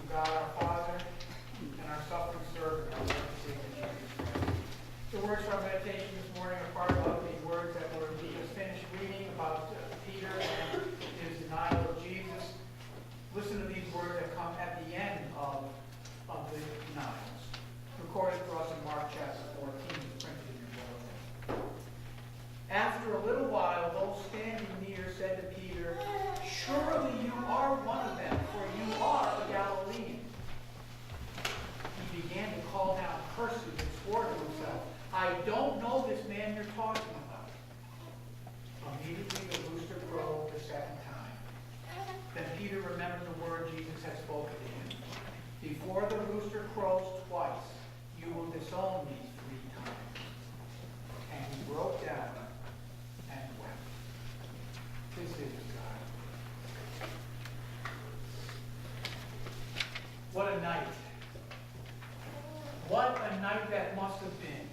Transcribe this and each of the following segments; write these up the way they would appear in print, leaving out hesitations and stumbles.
God our Father and our suffering servant, our Lord and Savior Jesus Christ. The words for our meditation this morning are part of the words that we just finished reading about Peter and his denial of Jesus. Listen to these words that come at the end of the denials, recorded for us in Mark chapter 14, printed in your bulletin. After a little while, those standing near said to Peter, "Surely you are one of them, for you are a Galilean." He began to call down curses and swore to himself, "I don't know this man you're talking about." Immediately the rooster crowed the second time. Then Peter remembered the word Jesus had spoken to him. "Before the rooster crows twice, you will disown me 3 times." And he broke down and wept. This is God. What a night. What a night that must have been.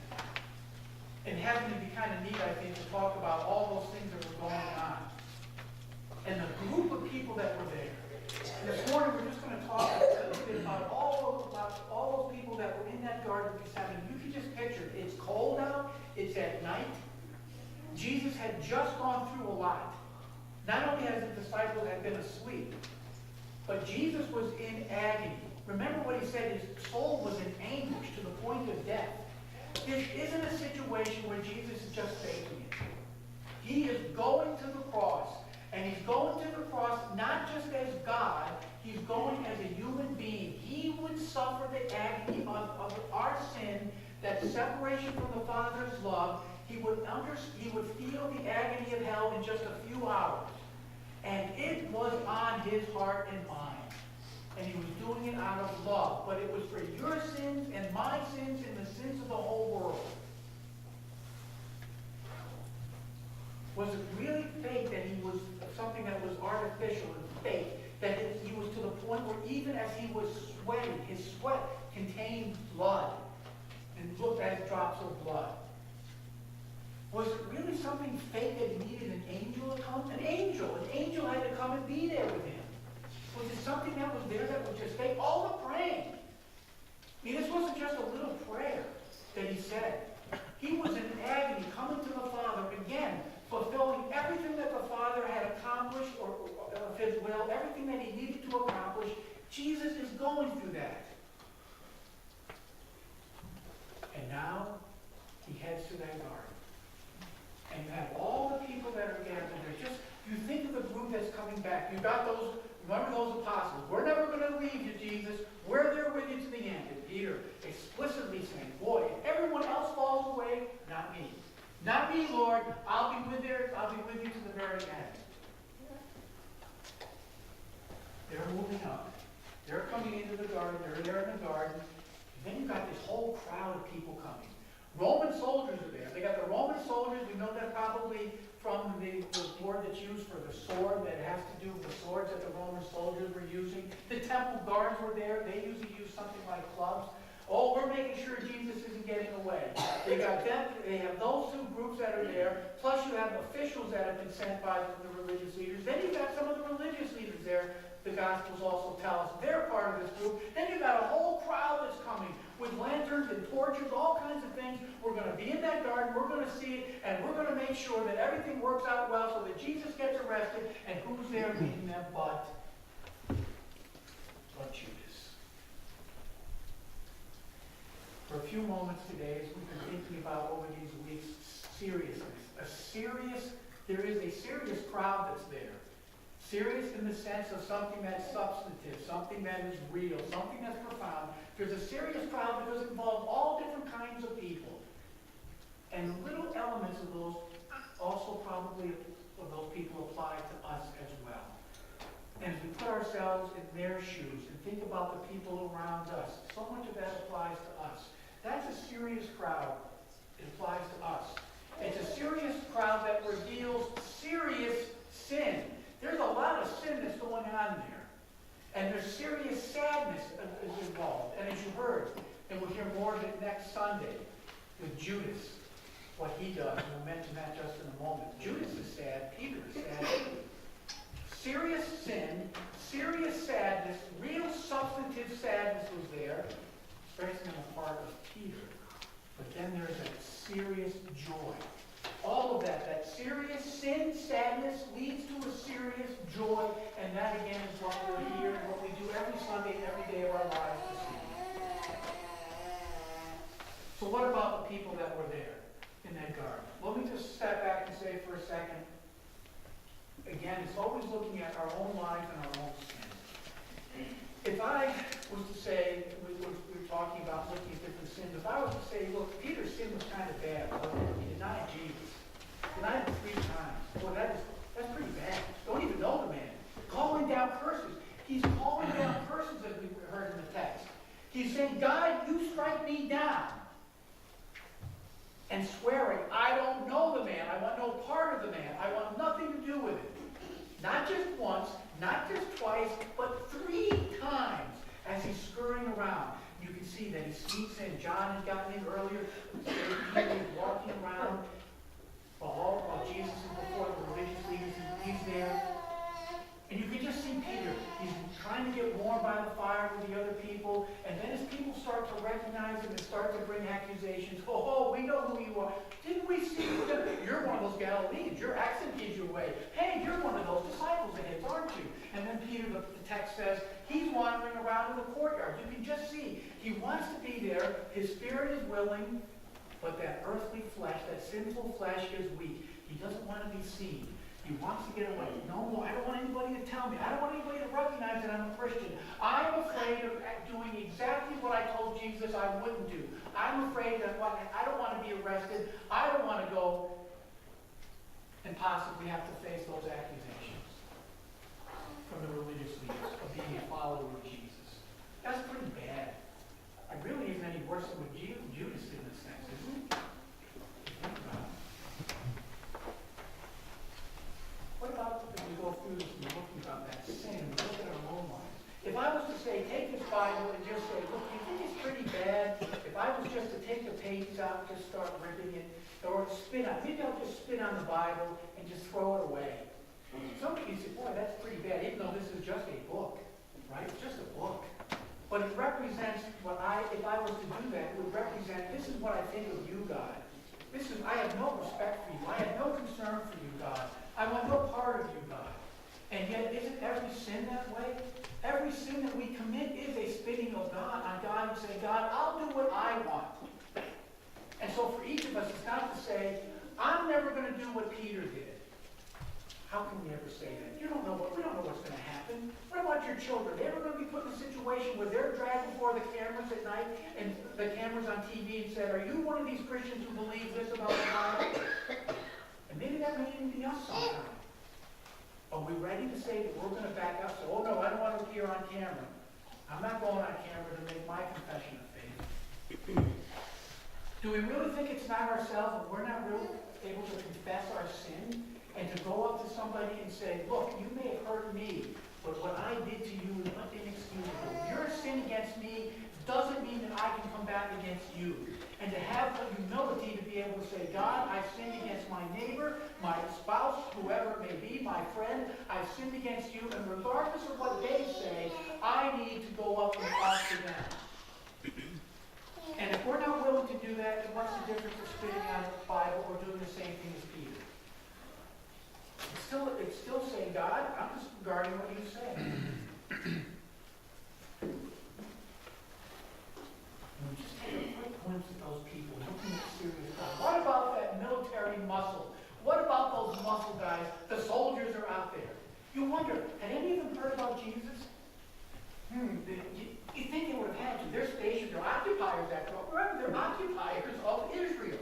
In heaven, it'd be kind of neat, I think, to talk about all those things that were going on. And the group of people that were there. This morning, we're just going to talk a little bit about all those people that were in that Garden of Gethsemane. You can just picture it. It's cold out. It's at night. Jesus had just gone through a lot. Not only has the disciples had been asleep, but Jesus was in agony. Remember what he said, his soul was in anguish to the point of death. This isn't a situation where Jesus is just faking it. He is going to the cross, and he's going to the cross not just as God, he's going as a human being. He would suffer the agony of our sin, that separation from the Father's love. He would feel the agony of hell in just a few hours. And it was on his heart and mind. And he was doing it out of love. But it was for your sins and my sins and the sins of the whole world. Was it really fake that he was something that was artificial and fake? That he was to the point where even as he was sweating, his sweat contained blood and looked as drops of blood. Was it really something fake that he needed an angel to come? An angel had to come and be there with him. Was it something that was there that was just fake? All the praying. I mean, this wasn't just a little prayer that he said. He was in agony, coming to the Father, again, fulfilling everything that the Father had accomplished, or of his will, everything that he needed to accomplish. Jesus is going through that. And now, he heads to that garden. And you have all the people that are gathered there. Just, you think of the group that's coming back. You've got those, remember those apostles. "We're never going to leave you, Jesus. We're there with you to the end." And Peter explicitly saying, "Boy, if everyone else falls away, not me. Not me, Lord. I'll be with you to the very end." They're moving up. They're coming into the garden. They're there in the garden. And then you've got this whole crowd of people coming. Roman soldiers are there. They got the Roman soldiers. We know that probably from the word that's used for the sword, that has to do with the swords that the Roman soldiers were using. The temple guards were there. They usually use something like clubs. Oh, we're making sure Jesus isn't getting away. They got them. They have those 2 groups that are there. Plus you have officials that have been sent by the religious leaders. Then you've got some of the religious leaders there. The Gospels also tell us they're part of this group. Then you've got a whole crowd that's coming with lanterns and torches, all kinds of things. We're going to be in that garden. We're going to see it. And we're going to make sure that everything works out well so that Jesus gets arrested. And who's there leading them but Judas? For a few moments today, as we've been thinking about over these weeks, seriousness. There is a serious crowd that's there. Serious in the sense of something that's substantive, something that is real, something that's profound. There's a serious crowd because it involves all different kinds of people. And little elements of those also probably of those people apply to us as well. And as we put ourselves in their shoes and think about the people around us, so much of that applies to us. That's a serious crowd. It applies to us. It's a serious crowd that reveals serious sin. There's a lot of sin that's going on there. And there's serious sadness is involved. And as you heard, and we'll hear more of it next Sunday with Judas, what he does. And we'll mention that just in a moment. Judas is sad. Peter is sad. Serious sin, serious sadness, real suffering. substantive sadness was there, expressing on the part of Peter. But then there's that serious joy. All of that serious sin, sadness, leads to a serious joy, and that again is what we're here and what we do every Sunday and every day of our lives to see. So what about the people that were there in that garden? Let me just step back and say for a second, again, it's always looking at our own lives and our own sin. If I was to say, we were talking about looking at different sins, if I was to say, look, Peter's sin was kind of bad, he denied Jesus. Denied him 3 times. Boy, that's pretty bad. Don't even know the man. Calling down curses. He's calling down curses, as we heard in the text. He's saying, God, you strike me down. And swearing, I don't know the man. I want no part of the man. I want nothing to do with it. Not just once, not just twice, but 3 times as he's scurrying around. You can see that he sneaks in. John had gotten in earlier. He's walking around. While Jesus is before the religious leaders, he's there. And you can just see Peter. He's trying to get warm by the fire with the other people. And then as people start to recognize him and start to bring accusations, oh, we know who you are. Didn't we see you? You're one of those Galileans. Your accent gives you away. Hey, you're one of those disciples of his, aren't you? And then Peter, the text says, he's wandering around in the courtyard. You can just see. He wants to be there. His spirit is willing. But that earthly flesh, that sinful flesh is weak. He doesn't want to be seen. He wants to get away. No, I don't want anybody to tell me. I don't want anybody to recognize that I'm a Christian. I'm afraid of doing exactly what I told Jesus I wouldn't do. I'm afraid that I don't want to be arrested. I don't want to go and possibly have to face those accusations from the religious leaders of being a follower of Jesus. That's pretty bad. It really isn't any worse than what Judas did in a sense, isn't it? Think about it. What about if we go through this and we're looking about that sin and we look at our own lives? If I was to say, take this Bible and just say, look, you think it's pretty bad? If I was just to take the pages out and just start ripping it, or spin on, maybe I'll just spin on the Bible and just throw it away. Some people say, boy, that's pretty bad, even though this is just a book, right? It's just a book. But it represents what if I was to do that, it would represent, this is what I think of you, God. I have no respect for you. I have no concern for you, God. I want no part of you, God. And yet, isn't every sin that way? Every sin that we commit is a spitting of God on God and saying, God, I'll do what I want. And so for each of us, it's not to say, I'm never going to do what Peter did. How can we ever say that? We don't know what's going to happen. What about your children? They're going to be put in a situation where they're dragged before the cameras at night and the cameras on TV and said, are you one of these Christians who believe this about the Bible? And maybe that may even be us sometime. Are we ready to say that we're going to back up? So, oh no, I don't want to appear on camera. I'm not going on camera to make my confession of faith. Do we really think it's not ourselves and we're not really able to confess our sin? And to go up to somebody and say, look, you may have hurt me, but what I did to you is inexcusable. Your sin against me doesn't mean that I can come back against you. And to have the humility to be able to say, God, I've sinned against my neighbor, my spouse, whoever it may be, my friend, I've sinned against you, and regardless of what they say, I need to go up and talk to them. And if we're not willing to do that, then what's the difference of spitting on the Bible or doing the same thing as Peter? It's still saying, God, I'm just regarding what you say. And we just take a quick glimpse at those people looking at serious God. What about that military muscle? What about those muscle guys? The soldiers are out there. You wonder, had any of them heard about Jesus? You think they would have had to. They're stationed, they're occupiers after all. Remember, they're occupiers of Israel.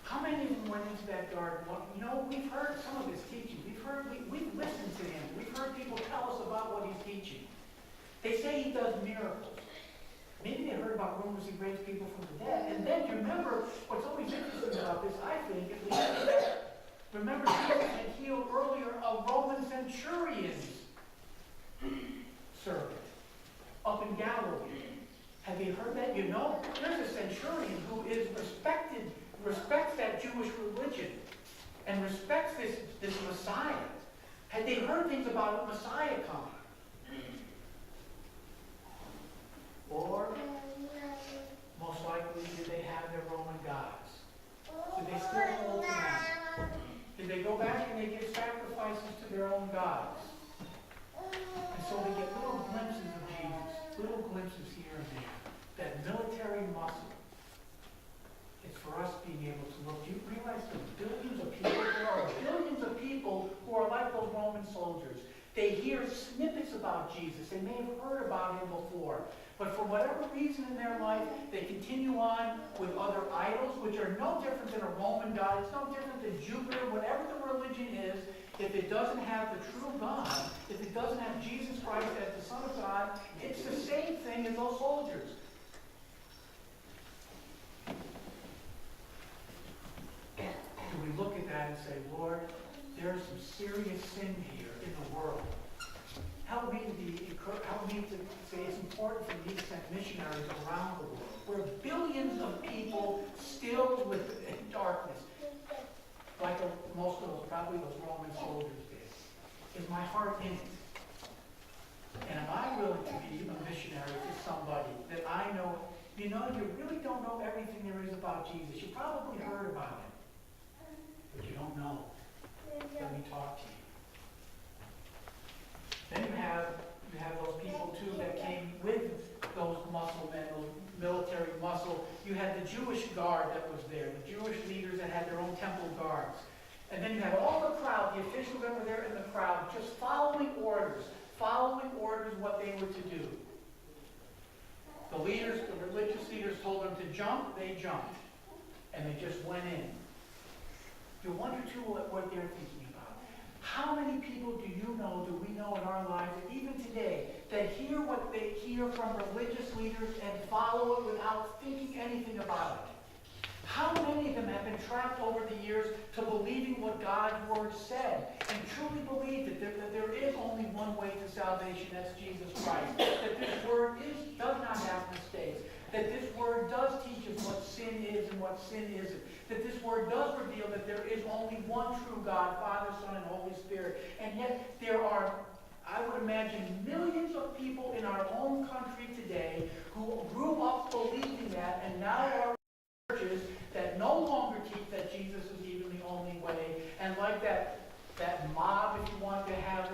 How many of them went into that garden? Well, we've heard some of his teaching. We've listened to him. We've heard people tell us about what he's teaching. They say he does miracles. Maybe they heard about rumors he raised people from the dead. And then you remember, what's always interesting about this, I think, is that remember Jesus had healed earlier a Roman centurion's servant up in Galilee. Have you heard that? There's a centurion who is respects that Jewish religion, and respects this Messiah. Had they heard things about a Messiah coming? glimpses here and there. That military muscle. It's for us being able to look. Do you realize there's billions of people? There are billions of people who are like those Roman soldiers. They hear snippets about Jesus. They may have heard about him before. But for whatever reason in their life, they continue on with other idols, which are no different than a Roman god. It's no different than Jupiter. Whatever the religion is, if it doesn't have the true God, if it doesn't have Jesus Christ as the Son of God, it's the same thing as those soldiers. Do we look at that and say, Lord, there's some serious sin here in the world. Help me to say it's important for me to send missionaries around the world, where billions of people still live in darkness, like most of those, probably those Roman soldiers did. Is my heart in it? And am I willing to be a missionary to somebody that I know, you really don't know everything there is about Jesus. You probably heard about him, but you don't know. Let me talk to you. Then you have those people too that came with those muscle men, those military muscle. You had the Jewish guard that was there, the Jewish leaders that had their own temple guards. And then you had all the crowd, the officials that were there in the crowd, just following orders what they were to do. The religious leaders told them to jump, they jumped. And they just went in. You wonder too what they're thinking about. How many people do we know in our lives, and even today, that hear what they hear from religious leaders and follow it without thinking anything about it? How many of them have been trapped over the years to believing what God's Word said and truly believe that there is only one way to salvation, that's Jesus Christ, that this Word does not have mistakes, that this Word does teach us what sin is and what sin isn't, that this Word does reveal that there is only one true God, Father, Son, and Holy Spirit. And yet there are, I would imagine, millions of people in our own country today who grew up believing that and now are churches that no longer teach that Jesus is even the only way. And like that mob, if you want to have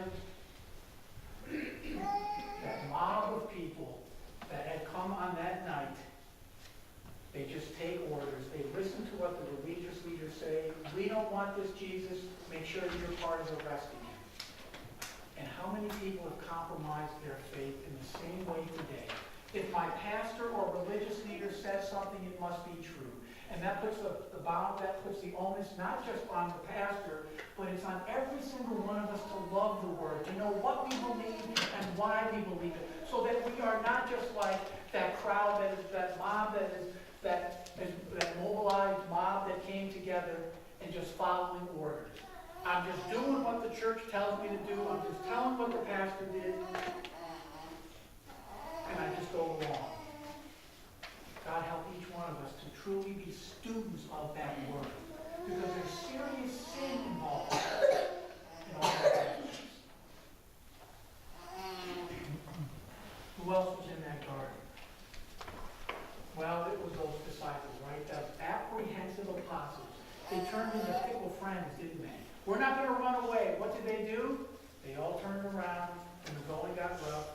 it, that mob of people that had come on that night, they just take orders. They listen to what the religious leaders say. We don't want this Jesus. Make sure you're part of arresting him. And how many people have compromised their faith in the same way today? If my pastor or religious leader says something, it must be true. And that puts that puts the onus not just on the pastor, but it's on every single one of us to love the Word, to know what we believe and why we believe it, so that we are not just like that crowd, that mobilized mob that came together and just following orders. I'm just doing what the church tells me to do. I'm just telling what the pastor did, and I just go along. God help each one of us to truly be students of that Word, because there's serious sin involved in all that. Who else was in that garden? Well, it was those disciples, right? Those apprehensive apostles. They turned into fickle friends, didn't they? We're not going to run away. What did they do? They all turned around, and the going got rough,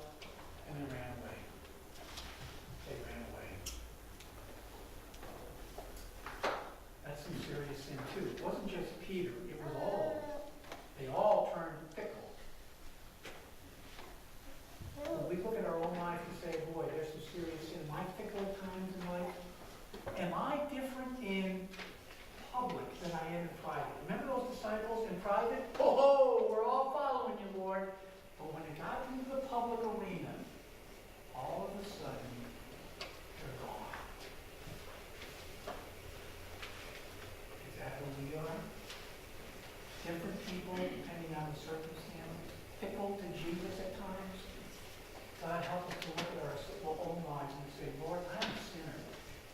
and they ran away. They ran away. That's some serious sin too. It wasn't just Peter. It was all. They all turned fickle. When we look at our own life and say, boy, there's some serious sin. Am I fickle at times in life? Am I different in public than I am in private? Remember those disciples in private? Oh, we're all following you, Lord. But when it got into the public arena, all of a sudden, they're gone. Is that who we are? Different people depending on the circumstance. Fickle to Jesus at times. God, help us to look at our own lives and say, Lord, I'm a sinner.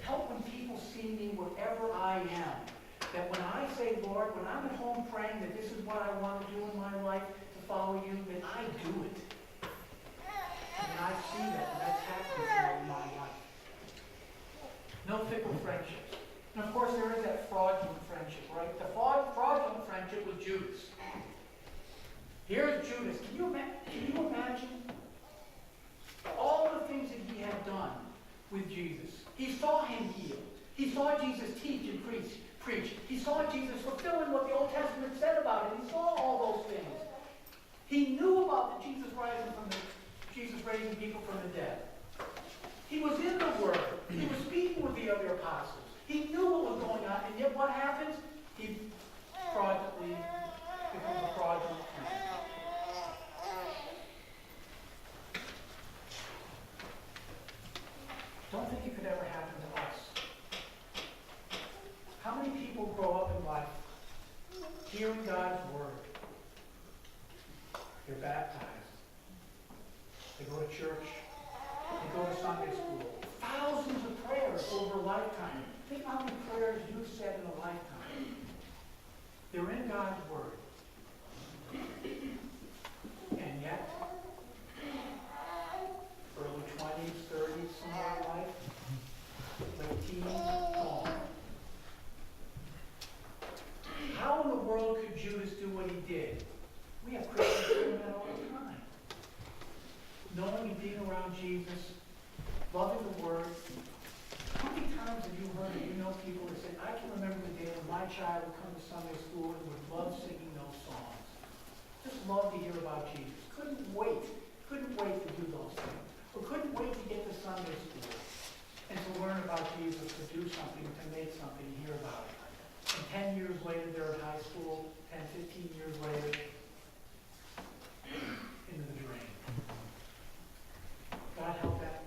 Help when people see me wherever I am. That when I say, Lord, when I'm at home praying that this is what I want to do in my life to follow you, that I do it. And I see that, and that's happening in my life. No fickle friendships. And of course, there is that fraudulent friendship, right? The fraudulent friendship with Judas. Here's Judas. Can you imagine all the things that he had raising people from the dead. He was in the Word. He was speaking with the other apostles. He knew what was going on, and yet what happens? He fraudulently becomes a fraudulent friend. Don't think it could ever happen to us. How many people grow up in life hearing God's Word? They're baptized. They go to church. They go to Sunday school. Thousands of prayers over a lifetime. Think how many prayers you've said in a lifetime. They're in God's Word. And yet, early 20s, 30s, somewhere in life, late teens, gone. How in the world could Judas do what he did? We have Christians doing that all the time. Knowing and being around Jesus, loving the Word. How many times have you heard, you know, people that say, I can remember the day when my child would come to Sunday school and would love singing those songs. Just love to hear about Jesus. Couldn't wait to do those things. Or couldn't wait to get to Sunday school and to learn about Jesus, to do something, to make something, hear about it. And 10 years later, they're in high school, 10, 15 years later, into the drain. God help that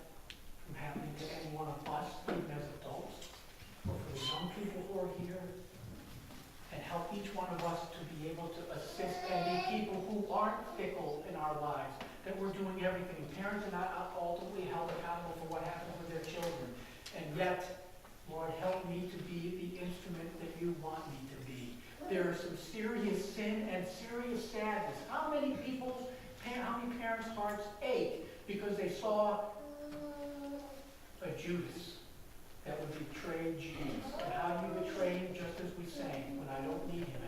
from happening to any one of us, even as adults, or for the young people who are here, and help each one of us to be able to assist and be people who aren't fickle in our lives, that we're doing everything. Parents are not ultimately held accountable for what happens with their children. And yet, Lord, help me to be the instrument that you want me to be. There is some serious sin and serious sadness. How many parents' hearts ache because they saw a Judas that would betray Jesus? And how do you betray him? Just as we sang, when I don't need him